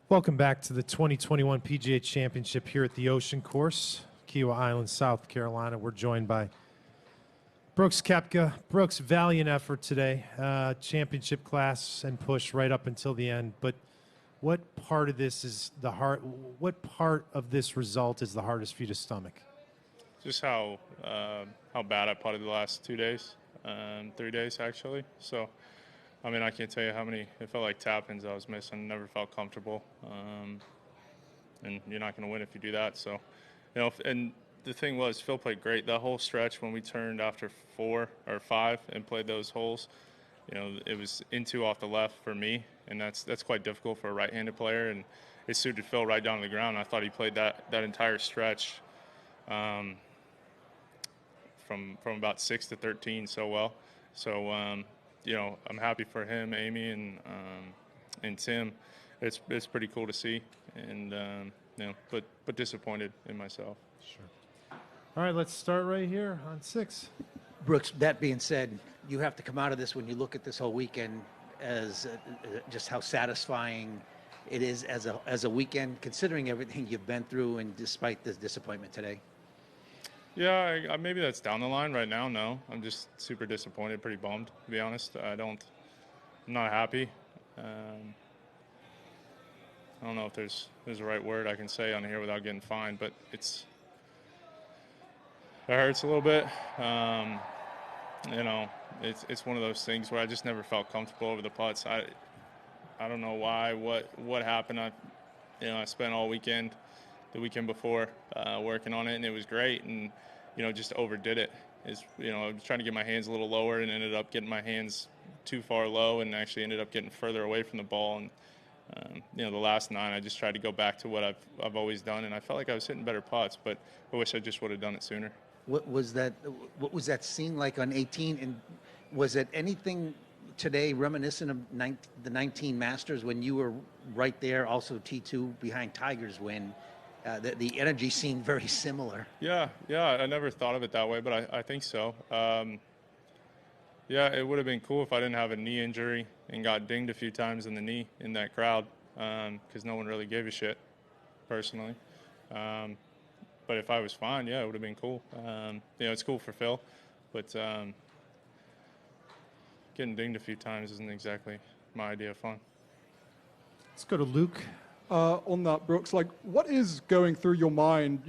Welcome back to the 2021 PGA Championship here at the Ocean Course, Kiowa Island, South Carolina. We're joined by Brooks Koepka. Brooks, valiant effort today. Championship class and push right up until the end. But what part of this is the hard? What part of this result is the hardest for you to stomach? Just how bad I putted the last 2 days, 3 days actually. So, I mean, I can't tell you how many. It felt like tap-ins I was missing. Never felt comfortable, and you're not going to win if you do that. So, and the thing was, Phil played great that whole stretch when we turned after 4 or 5 and played those holes. It was into off the left for me, and that's quite difficult for a right-handed player, and it suited Phil right down to the ground. I thought he played that entire stretch from about 6 to 13 so well. So, I'm happy for him, Amy, and Tim. It's pretty cool to see, and but disappointed in myself. Sure. All right, let's start right here on 6. Brooks, that being said, you have to come out of this when you look at this whole weekend as just how satisfying it is as a weekend, considering everything you've been through and despite this disappointment today. Yeah, maybe that's down the line right now. No, I'm just super disappointed, pretty bummed, to be honest. I'm not happy. I don't know if there's a right word I can say on here without getting fined, but it hurts a little bit. It's one of those things where I just never felt comfortable over the putts. I don't know why, what happened. I spent all weekend, the weekend before, working on it, and it was great, and just overdid it. I was trying to get my hands a little lower and ended up getting my hands too far low, and actually ended up getting further away from the ball. And the last 9, I just tried to go back to what I've always done, and I felt like I was hitting better putts, but I wish I just would have done it sooner. What was that scene like on 18? And was it anything today reminiscent of the 19 Masters when you were right there, also T2 behind Tiger's win? The energy seemed very similar. Yeah, I never thought of it that way, but I think so. It would have been cool if I didn't have a knee injury and got dinged a few times in the knee in that crowd, because no one really gave a shit, personally. But if I was fine, it would have been cool. It's cool for Phil, but getting dinged a few times isn't exactly my idea of fun. Let's go to Luke. On that, Brooks, what is going through your mind,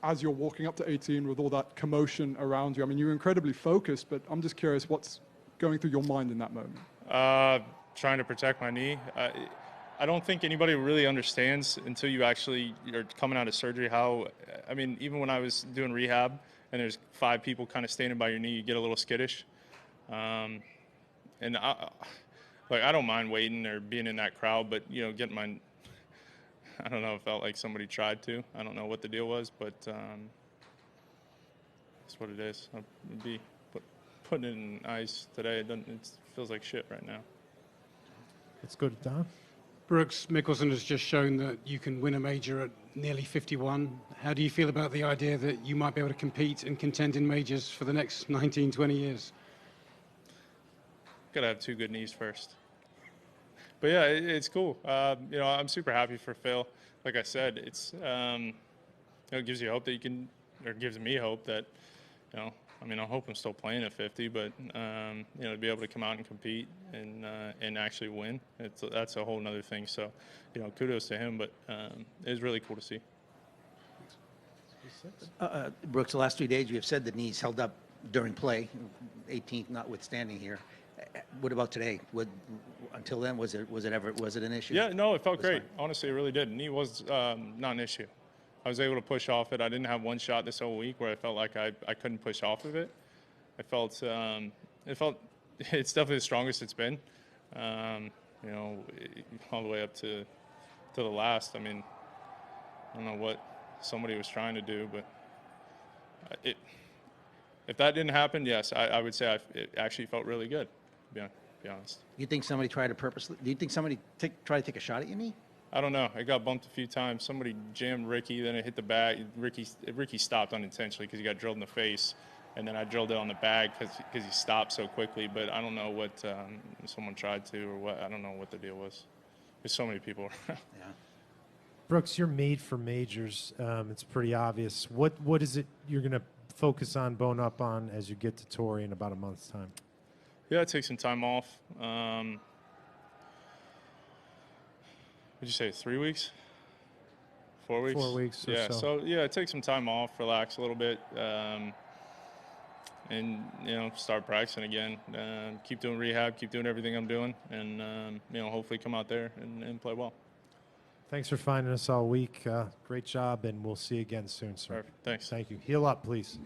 as you're walking up to 18 with all that commotion around you? I mean, you're incredibly focused, but I'm just curious what's going through your mind in that moment. Trying to protect my knee. I don't think anybody really understands until you actually are coming out of surgery even when I was doing rehab and there's 5 people kind of standing by your knee, you get a little skittish. And I don't mind waiting or being in that crowd, but, getting my... I don't know, it felt like somebody tried to. I don't know what the deal was, but that's what it is. Putting it in ice today, it feels like shit right now. Let's go to Don. Brooks, Mickelson has just shown that you can win a major at nearly 51. How do you feel about the idea that you might be able to compete and contend in majors for the next 19, 20 years? Got to have 2 good knees first. But yeah, it's cool. I'm super happy for Phil. Like I said, it gives you hope that you can, or gives me hope that, I hope I'm still playing at 50, but to be able to come out and compete and actually win, that's a whole nother thing. So, kudos to him, but it was really cool to see. Brooks, the last 3 days you have said the knees held up during play, 18th notwithstanding here. What about today? Until then, was it an issue? Yeah, no, it felt great. Fine. Honestly, it really did. Knee was not an issue. I was able to push off it. I didn't have one shot this whole week where I felt like I couldn't push off of it. It's definitely the strongest it's been. All the way up to the last. I mean, I don't know what somebody was trying to do, but if that didn't happen, yes, I would say it actually felt really good. To be honest. You think somebody tried to purposely? Do you think somebody tried to take a shot at your knee? I don't know. It got bumped a few times. Somebody jammed Ricky, then it hit the bag. Ricky stopped unintentionally because he got drilled in the face, and then I drilled it on the bag because he stopped so quickly. But I don't know what someone tried to or what. I don't know what the deal was. There's so many people around. Yeah. Brooks, you're made for majors. It's pretty obvious. What is it you're going to focus on, bone up on as you get to Torrey in about a month's time? Yeah, take some time off. Would you say 3 weeks? 4 weeks? 4 weeks or yeah, so. Yeah, take some time off, relax a little bit, and start practicing again. Keep doing rehab, keep doing everything I'm doing, and hopefully come out there and play well. Thanks for finding us all week. Great job, and we'll see you again soon, sir. Perfect. Thanks. Thank you. Heal up, please.